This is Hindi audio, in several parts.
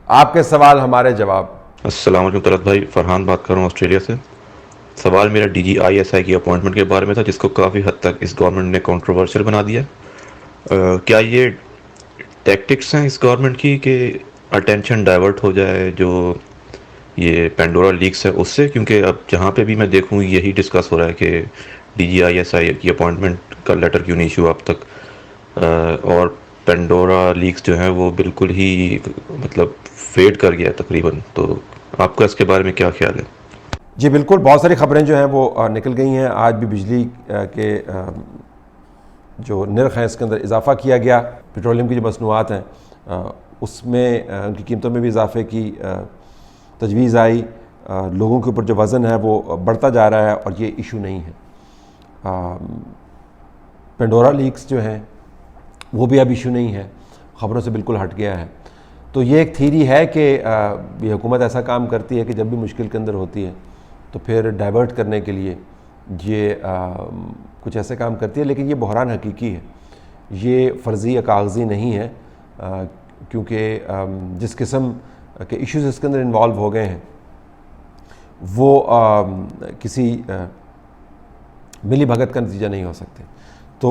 आपके सवाल हमारे जवाब। अस्सलाम वालेकुम तलत भाई, फ़रहान बात कर रहा हूँ ऑस्ट्रेलिया से। सवाल मेरा DGISI की अपॉइंटमेंट के बारे में था, जिसको काफ़ी हद तक इस गवर्नमेंट ने कंट्रोवर्शियल बना दिया है। क्या ये टैक्टिक्स हैं इस गवर्नमेंट की कि अटेंशन डाइवर्ट हो जाए जो ये पेंडोरा लीक्स है उससे? क्योंकि अब जहाँ पे भी मैं देखूँ यही डिस्कस हो रहा है कि DGISI की अपॉइंटमेंट का लेटर क्यों नहीं इशू अब तक। और पेंडोरा लीक्स जो हैं वो बिल्कुल ही मतलब फेड कर गया है तकरीबन। तो आपका इसके बारे में क्या ख्याल है? जी बिल्कुल, बहुत सारी ख़बरें जो हैं वो निकल गई हैं। आज भी बिजली के जो नर्ख हैं इसके अंदर इजाफ़ा किया गया। पेट्रोलियम की जो मसनूआत हैं उसमें उनकी कीमतों में भी इजाफे की तजवीज़ आई। लोगों के ऊपर जो वज़न है वो बढ़ता जा रहा है और ये इशू नहीं है। पेंडोरा लीक्स जो हैं वो भी अब इशू नहीं है, ख़बरों से बिल्कुल हट गया है। तो ये एक थीरी है कि ये हुकूमत ऐसा काम करती है कि जब भी मुश्किल के अंदर होती है तो फिर डाइवर्ट करने के लिए ये कुछ ऐसे काम करती है। लेकिन ये बहरान हकीकी है, ये फ़र्ज़ी या कागज़ी नहीं है। क्योंकि जिस किस्म के इश्यूज़ इसके अंदर इन्वॉल्व हो गए हैं वो किसी मिली भगत का नतीजा नहीं हो सकते। तो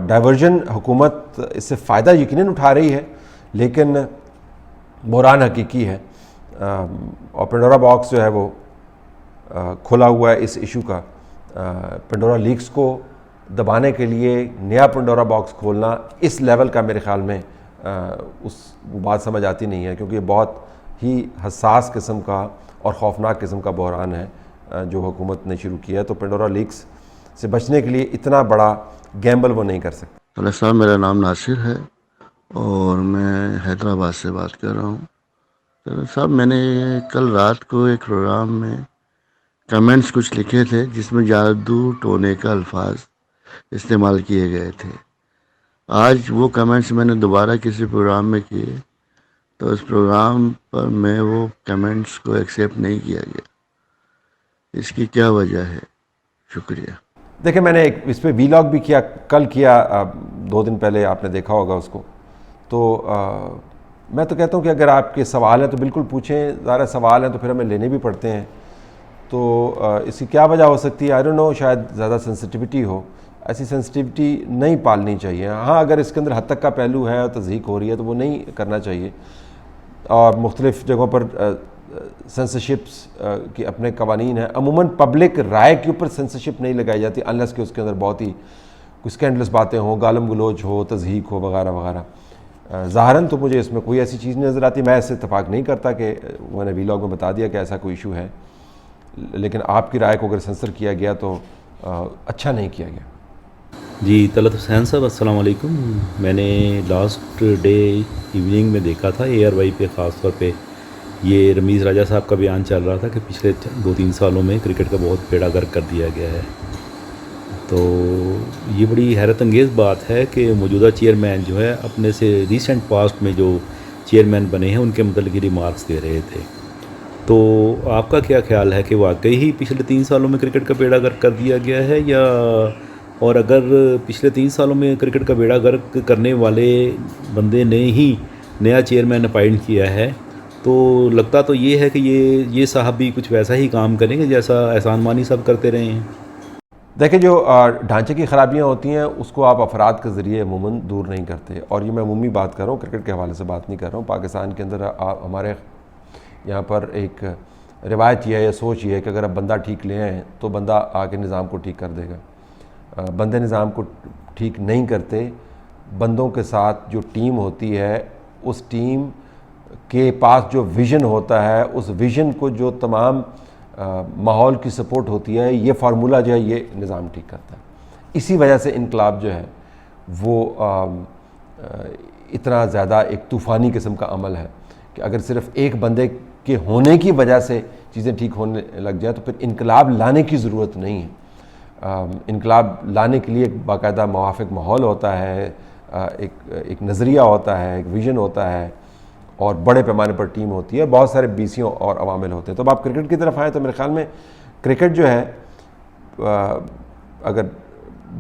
डाइवर्जन हुकूमत इससे फ़ायदा यकीनन उठा रही है, लेकिन बहरान हकीकी है। और पेंडोरा बॉक्स जो है वो खुला हुआ है इस इशू का। पेंडोरा लीक्स को दबाने के लिए नया पेंडोरा बॉक्स खोलना इस लेवल का मेरे ख़्याल में उस वो बात समझ आती नहीं है, क्योंकि ये बहुत ही हसास किस्म का और ख़ौफनाक किस्म का बहरान है जो हुकूमत ने शुरू किया है। तो पेंडोरा लीक्स से बचने के लिए इतना बड़ा गैम्बल वो नहीं कर सकते। हेलो साहब, मेरा नाम नासिर है और मैं हैदराबाद से बात कर रहा हूँ। तो साहब, मैंने कल रात को एक प्रोग्राम में कमेंट्स कुछ लिखे थे जिसमें जादू टोने का अल्फाज इस्तेमाल किए गए थे। आज वो कमेंट्स मैंने दोबारा किसी प्रोग्राम में किए तो उस प्रोग्राम पर मैं वो कमेंट्स को एक्सेप्ट नहीं किया गया। इसकी क्या वजह है? शुक्रिया। देखिए, मैंने एक इस पर वीलॉग भी किया, कल किया, 2 दिन पहले आपने देखा होगा उसको। तो मैं तो कहता हूँ कि अगर आपके सवाल हैं तो बिल्कुल पूछें, ज़्यादा सवाल हैं तो फिर हमें लेने भी पड़ते हैं। तो इसकी क्या वजह हो सकती है, आई डोंट नो, शायद ज़्यादा सेंसिटिविटी हो। ऐसी सेंसिटिविटी नहीं पालनी चाहिए। हाँ, अगर इसके अंदर हद तक का पहलू है और तज़हीक हो रही है तो वो नहीं करना चाहिए। और मुख्तलिफ़ जगहों पर सेंसरशिप्स के अपने कवानीन हैं। अमूमन पब्लिक राय के ऊपर सेंसरशिप नहीं लगाई जाती अनलेस कि उसके अंदर बहुत ही कुछ स्कैंडलस बातें हों, गालम गलोच हो, तज़हीक हो वगैरह वगैरह। ज़ाहरन तो मुझे इसमें कोई ऐसी चीज़ नहीं नज़र आती। मैं इससे इत्तफाक नहीं करता कि मैंने वीलॉग में बता दिया कि ऐसा कोई इशू है, लेकिन आपकी राय को अगर सेंसर किया गया तो अच्छा नहीं किया गया। जी, तलत हुसैन साहब, अस्सलाम वालेकुम। मैंने लास्ट डे इवनिंग में देखा था ARY पे, ख़ास तौर पे ये रमीज़ राजा साहब का बयान चल रहा था कि पिछले 2-3 सालों में क्रिकेट का बहुत बेड़ा गर्क कर दिया गया है। तो ये बड़ी हैरत अंगेज़ बात है कि मौजूदा चेयरमैन जो है अपने से रिसेंट पास्ट में जो चेयरमैन बने हैं उनके मतलब ये रिमार्क्स दे रहे थे। तो आपका क्या ख्याल है कि वाकई ही पिछले 3 सालों में क्रिकेट का बेड़ा गर्क कर दिया गया है, या और अगर पिछले 3 सालों में क्रिकेट का बेड़ा गर्क करने वाले बंदे ने ही नया चेयरमैन अपॉइंट किया है, तो लगता तो ये है कि ये साहब भी कुछ वैसा ही काम करेंगे जैसा एहसान मानी सब करते रहे हैं। देखिए, जो ढांचे की ख़राबियाँ होती हैं उसको आप अफराद के ज़रिए अमूमन दूर नहीं करते। और ये मैं अमूमी बात कर रहा हूँ, क्रिकेट के हवाले से बात नहीं कर रहा हूँ। पाकिस्तान के अंदर हमारे यहाँ पर एक रिवायत ये है या सोच ये है कि अगर आप बंदा ठीक ले आएँ तो बंदा आके निज़ाम को ठीक कर देगा। बंदे निज़ाम को ठीक नहीं करते। बंदों के साथ जो टीम होती है, उस टीम के पास जो विज़न होता है, उस विज़न को जो तमाम माहौल की सपोर्ट होती है, ये फार्मूला जो है ये निज़ाम ठीक करता है। इसी वजह से इनकलाब जो है वो इतना ज़्यादा एक तूफ़ानी किस्म का अमल है कि अगर सिर्फ एक बंदे के होने की वजह से चीज़ें ठीक होने लग जाए तो फिर इनकलाब लाने की ज़रूरत नहीं है। इनकलाब लाने के लिए एक बाकायदा मुवाफ़िक माहौल होता है, एक नज़रिया होता है, एक विज़न होता है और बड़े पैमाने पर टीम होती है, बहुत सारे बीसियों और अवामिल होते हैं। तो अब आप क्रिकेट की तरफ आएँ तो मेरे ख़्याल में क्रिकेट जो है अगर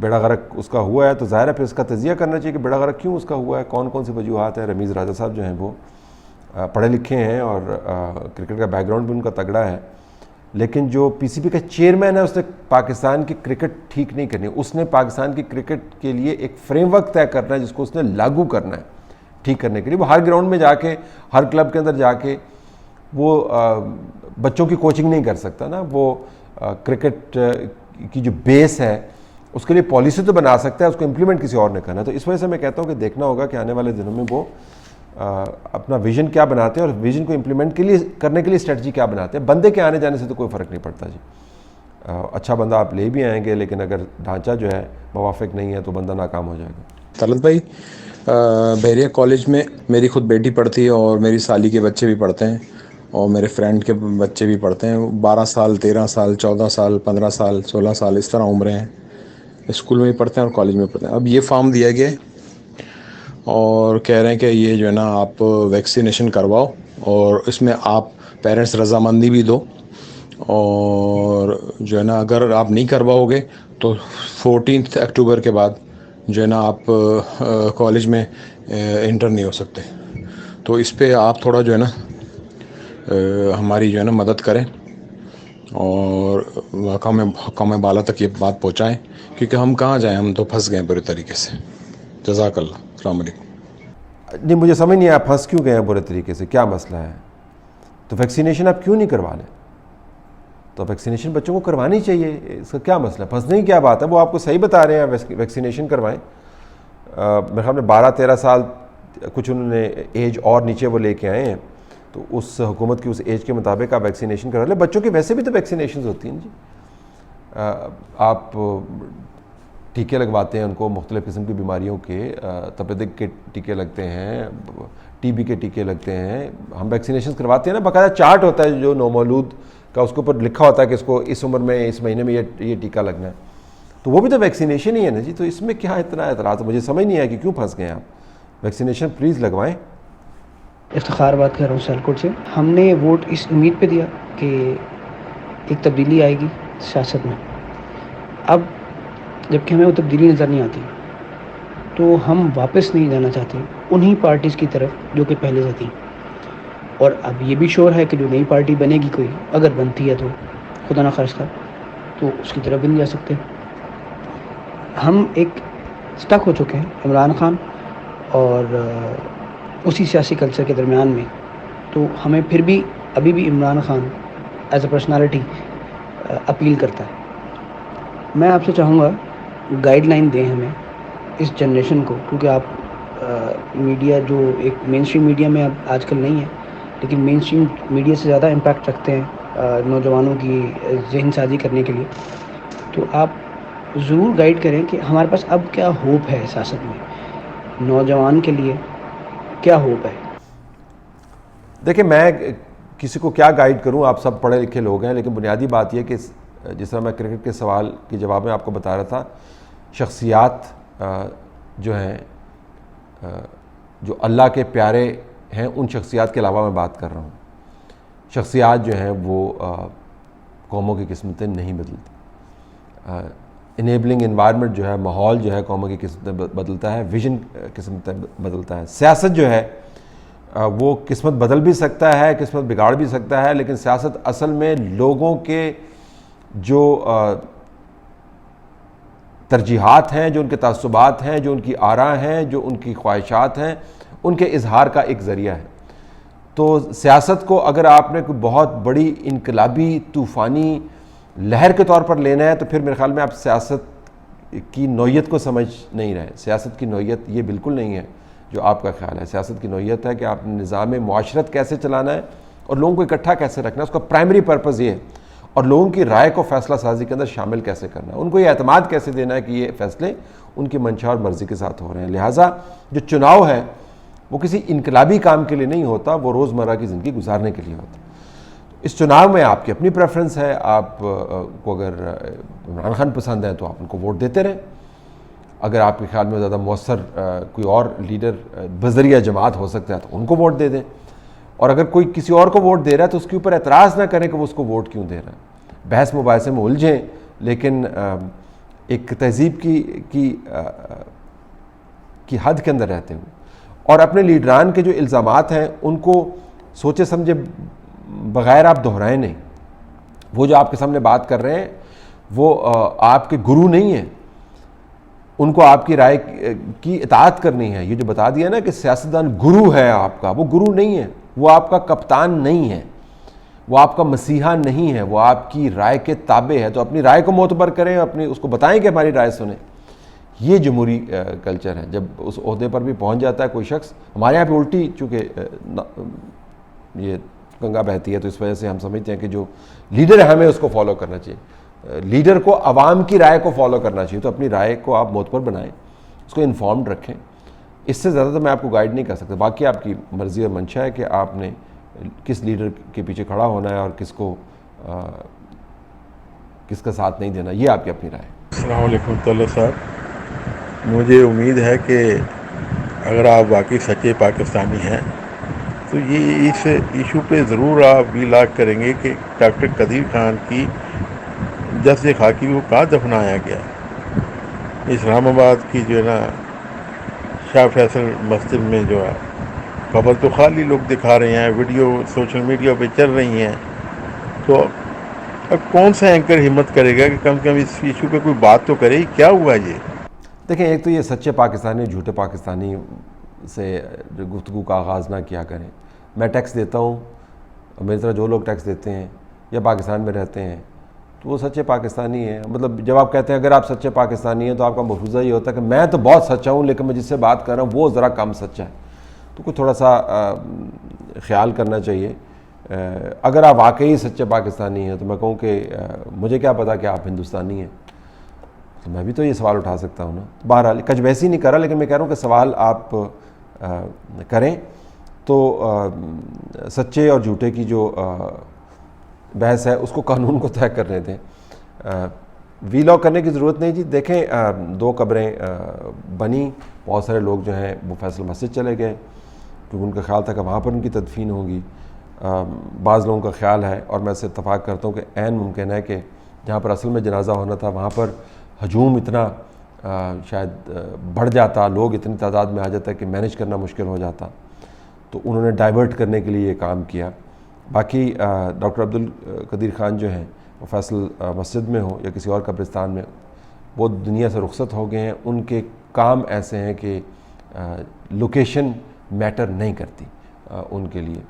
बेड़ा गर्क उसका हुआ है तो ज़ाहिर है फिर इसका तजिया करना चाहिए कि बेड़ा गर्क क्यों उसका हुआ है, कौन कौन सी वजूहत है। रमीज़ राजा साहब जो हैं वो पढ़े लिखे हैं और क्रिकेट का बैकग्राउंड भी उनका तगड़ा है, लेकिन जो पीसीबी का चेयरमैन है उसने पाकिस्तान की क्रिकेट ठीक नहीं करनी। उसने पाकिस्तान की क्रिकेट के लिए एक फ्रेमवर्क तय करना है जिसको उसने लागू करना है ठीक करने के लिए। वो हर ग्राउंड में जाके, हर क्लब के अंदर जाके वो बच्चों की कोचिंग नहीं कर सकता ना। वो क्रिकेट की जो बेस है उसके लिए पॉलिसी तो बना सकता है, उसको इम्प्लीमेंट किसी और ने करना है। तो इस वजह से मैं कहता हूँ कि देखना होगा कि आने वाले दिनों में वो अपना विजन क्या बनाते हैं और विजन को इम्प्लीमेंट करने के लिए स्ट्रेटजी क्या बनाते हैं। बंदे के आने जाने से तो कोई फ़र्क नहीं पड़ता जी। अच्छा बंदा आप ले भी आएंगे, लेकिन अगर ढांचा जो है मुवाफिक नहीं है तो बंदा नाकाम हो जाएगा। तलत भाई, बहरिया कॉलेज में मेरी खुद बेटी पढ़ती है और मेरी साली के बच्चे भी पढ़ते हैं और मेरे फ्रेंड के बच्चे भी पढ़ते हैं। 12 साल, 13 साल, 14 साल, 15 साल, 16 साल इस तरह उम्रें हैं। स्कूल में भी पढ़ते हैं और कॉलेज में पढ़ते हैं। अब ये फॉर्म दिया गया है और कह रहे हैं कि ये जो है ना आप वैक्सीनेशन करवाओ और इसमें आप पेरेंट्स रजामंदी भी दो, और जो है ना अगर आप नहीं करवाओगे तो 14 अक्टूबर के बाद जो है ना आप कॉलेज में इंटर नहीं हो सकते। तो इस पे आप थोड़ा जो है ना हमारी जो है ना मदद करें और कौम बाला तक ये बात पहुंचाएं, क्योंकि हम कहाँ जाएं, हम तो फंस गए बुरे तरीके से। जज़ाकल्लाह, अस्सलाम वालेकुम। नहीं, मुझे समझ नहीं आया फंस क्यों गए हैं बुरे तरीके से, क्या मसला है? तो वैक्सीनेशन आप क्यों नहीं करवा लें? तो वैक्सीनेशन बच्चों को करवानी चाहिए, इसका क्या मसला है? फंसने की क्या बात है? वो आपको सही बता रहे हैं, वैक्सीनेशन करवाएं। मेरे ख्याल में 12-13 साल कुछ उन्होंने एज और नीचे वो लेके आए हैं, तो उस हुकूमत की उस एज के मुताबिक आप वैक्सीनेशन करवा लें। बच्चों की वैसे भी तो वैक्सीनेशन होती हैं जी। आप टीके लगवाते हैं उनको, मुख्तलिफ़ किस्म की बीमारियों के, तपेदिक के टीके लगते हैं, टीबी के टीके लगते हैं, हम वैक्सीनेशन करवाते हैं ना। बाकायदा चार्ट होता है जो नौमौलूद का, उसके ऊपर लिखा होता है कि इसको इस उम्र में, इस महीने में ये टीका लगना है। तो वो भी तो वैक्सीनेशन ही है ना जी। तो इसमें क्या इतना एतराज़? मुझे समझ नहीं आया कि क्यों फंस गए आप। वैक्सीनेशन प्लीज़ लगवाएं। इफ्तिखार बात कर रहा हूँ सियालकोट से। हमने वोट इस उम्मीद पे दिया कि एक तब्दीली आएगी सियासत में। अब जबकि हमें वो तब्दीली नज़र नहीं आती, तो हम वापस नहीं जाना चाहते उन्हीं पार्टीज़ की तरफ जो कि पहले से थी। और अब ये भी श्योर है कि जो नई पार्टी बनेगी, कोई अगर बनती है तो खुदा ना खास्ता, तो उसकी तरफ भी नहीं जा सकते। हम एक स्टक हो चुके हैं इमरान खान और उसी सियासी कल्चर के दरमियान में। तो हमें फिर भी अभी भी Imran Khan as a personality appeal करता है। मैं आपसे चाहूँगा गाइडलाइन दें हमें, इस जनरेशन को, क्योंकि आप मीडिया जो एक मेन स्ट्रीम मीडिया में अब आजकल नहीं है, लेकिन मेन स्ट्रीम मीडिया से ज़्यादा इम्पैक्ट रखते हैं नौजवानों की जहन साजी करने के लिए। तो आप ज़रूर गाइड करें कि हमारे पास अब क्या होप है सियासत में, नौजवान के लिए क्या होप है। देखिए, मैं किसी को क्या गाइड करूं, आप सब पढ़े लिखे लोग हैं, लेकिन बुनियादी बात यह कि जिस तरह मैं क्रिकेट के सवाल के जवाब में आपको बता रहा था, शख्सियात जो हैं, जो अल्लाह के प्यारे हैं, उन शख्सियात के अलावा मैं बात कर रहा हूँ। शख्सियात जो हैं वो कौमों की किस्मतें नहीं बदलती। इनेबलिंग इन्वायरमेंट जो है, माहौल जो है, कौमों की किस्मतें बदलता है, विजन किस्मतें बदलता है। सियासत जो है वो किस्मत बदल भी सकता है, किस्मत बिगाड़ भी सकता है, लेकिन सियासत असल में लोगों के जो तरजीहात हैं, जो उनके तअस्सुबात हैं, जो उनकी आरा हैं, जो उनकी ख्वाहिशात हैं, उनके इजहार का एक ज़रिया है। तो सियासत को अगर आपने कोई बहुत बड़ी इनकलाबी तूफ़ानी लहर के तौर पर लेना है, तो फिर मेरे ख्याल में आप सियासत की नौयत को समझ नहीं रहे। सियासत की नौयत ये बिल्कुल नहीं है जो आपका ख्याल है। सियासत की नौयत है कि आपने निज़ाम मुआशरत कैसे चलाना है और लोगों को इकट्ठा कैसे रखना है, उसका प्राइमरी पर्पज़ ये है, और लोगों की राय को फ़ैसला साजी के अंदर शामिल कैसे करना है, उनको ये एतमाद कैसे देना है कि ये फ़ैसले उनकी मंशा और मर्ज़ी के साथ हो रहे हैं। लिहाजा जो चुनाव है वो किसी इनकलाबी काम के लिए नहीं होता, वो रोज़मर्रा की ज़िंदगी गुजारने के लिए होता है। इस चुनाव में आपकी अपनी प्रेफरेंस है। आप को अगर इमरान खान पसंद है तो आप उनको वोट देते रहें। अगर आपके ख्याल में ज़्यादा मौसर कोई और लीडर बज़रिया जमात हो सकता है तो उनको वोट दे दें, और अगर कोई किसी और को वोट दे रहा है तो उसके ऊपर एतराज़ ना करें कि वो उसको वोट क्यों दे रहा है। बहस मुबाहिसे में उलझें, लेकिन एक तहज़ीब की हद के अंदर रहते हुए। और अपने लीडरान के जो इल्ज़ामात हैं उनको सोचे समझे बग़ैर आप दोहराएं नहीं। वो जो आपके सामने बात कर रहे हैं वो आपके गुरु नहीं हैं, उनको आपकी राय की इताअत करनी है। ये जो बता दिया ना कि सियासतदान गुरु है आपका, वो गुरु नहीं है, वो आपका कप्तान नहीं है, वो आपका मसीहा नहीं है, वो आपकी राय के ताबे है। तो अपनी राय को मोतबर करें, अपनी उसको बताएं कि हमारी राय सुने। ये जमहूरी कल्चर है। जब उस ओहदे पर भी पहुंच जाता है कोई शख्स, हमारे यहाँ पे उल्टी चूँकि ये गंगा बहती है तो इस वजह से हम समझते हैं कि जो लीडर है हमें उसको फॉलो करना चाहिए। लीडर को आवाम की राय को फॉलो करना चाहिए। तो अपनी राय को आप मोतबर बनाएं, उसको इन्फॉर्म्ड रखें। इससे ज़्यादा तो मैं आपको गाइड नहीं कर सकता। बाकी आपकी मर्ज़ी और मंशा है कि आपने किस लीडर के पीछे खड़ा होना है और किसका साथ नहीं देना, ये आपकी अपनी राय है। अस्सलाम वालेकुम तल्ला साहब, मुझे उम्मीद है कि अगर आप वाकई सच्चे पाकिस्तानी हैं तो ये इस इशू पे ज़रूर आप इलाग करेंगे कि डॉक्टर कदीर खान की जस्द खाकी को कहाँ दफनाया गया। इस्लामाबाद की जो है ना शाह फैसल मस्जिद में जो है कब्र तो खाली लोग दिखा रहे हैं, वीडियो सोशल मीडिया पे चल रही हैं। तो अब कौन सा एंकर हिम्मत करेगा कि कम से कम इस इशू पे कोई बात तो करे, क्या हुआ ये। देखें, एक तो ये सच्चे पाकिस्तानी झूठे पाकिस्तानी से गुफ्तगू का आगाज़ ना किया करें। मैं टैक्स देता हूँ, मेरी तरह जो लोग टैक्स देते हैं या पाकिस्तान में रहते हैं तो वो सच्चे पाकिस्तानी हैं। मतलब जब आप कहते हैं अगर आप सच्चे पाकिस्तानी हैं तो आपका मफरूज़ा ये होता है कि मैं तो बहुत सच्चा हूँ लेकिन मैं जिससे बात कर रहा हूँ वो ज़रा कम सच्चा है। तो कुछ थोड़ा सा ख्याल करना चाहिए। अगर आप वाकई सच्चे पाकिस्तानी हैं तो मैं कहूँ कि मुझे क्या पता कि आप हिंदुस्तानी हैं, तो मैं भी तो ये सवाल उठा सकता हूँ ना। बहरहाल कच वैसी नहीं कर रहा, लेकिन मैं कह रहा हूँ कि सवाल आप करें तो सच्चे और झूठे की जो बहस है उसको कानून को तय करने दें। वीलॉग करने की ज़रूरत नहीं जी। देखें, 2 कब्रें बनी, बहुत सारे लोग जो हैं वो फैसल मस्जिद चले गए क्योंकि उनका ख्याल था कि वहाँ पर उनकी तदफीन होगी। बाज़ लोगों का ख्याल है और मैं इससे इत्तफ़ाक़ करता हूँ कि ऐन मुमकिन है कि जहाँ पर असल में जनाजा होना था वहाँ पर हजूम इतना शायद बढ़ जाता, लोग इतनी तादाद में आ जाता कि मैनेज करना मुश्किल हो जाता, तो उन्होंने डाइवर्ट करने के लिए ये काम किया। बाकी डॉक्टर अब्दुल कदीर ख़ान जो हैं वो फैसल मस्जिद में हो या किसी और कब्रिस्तान में, वो दुनिया से रुखसत हो गए हैं। उनके काम ऐसे हैं कि लोकेशन मैटर नहीं करती उनके लिए।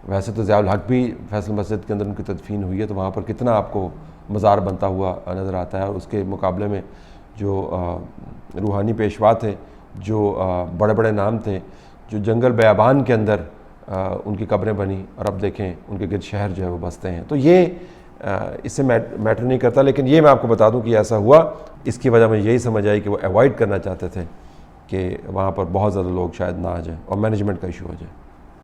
वैसे तो ज़ियाउल हक भी फैसल मस्जिद के अंदर उनकी तदफीन हुई है, तो वहाँ पर कितना आपको मज़ार बनता हुआ नज़र आता है। और उसके मुकाबले में जो रूहानी पेशवा थे, जो बड़े बड़े नाम थे, जो जंगल बयाबान के अंदर उनकी कब्रें बनी और अब देखें उनके गिरद शहर जो है वो बसते हैं। तो ये इससे मैटर नहीं करता। लेकिन ये मैं आपको बता दूं कि ऐसा हुआ, इसकी वजह मुझे यही समझ आई कि वो अवॉइड करना चाहते थे कि वहाँ पर बहुत ज़्यादा लोग शायद ना आ जाए और मैनेजमेंट का इशू हो जाए।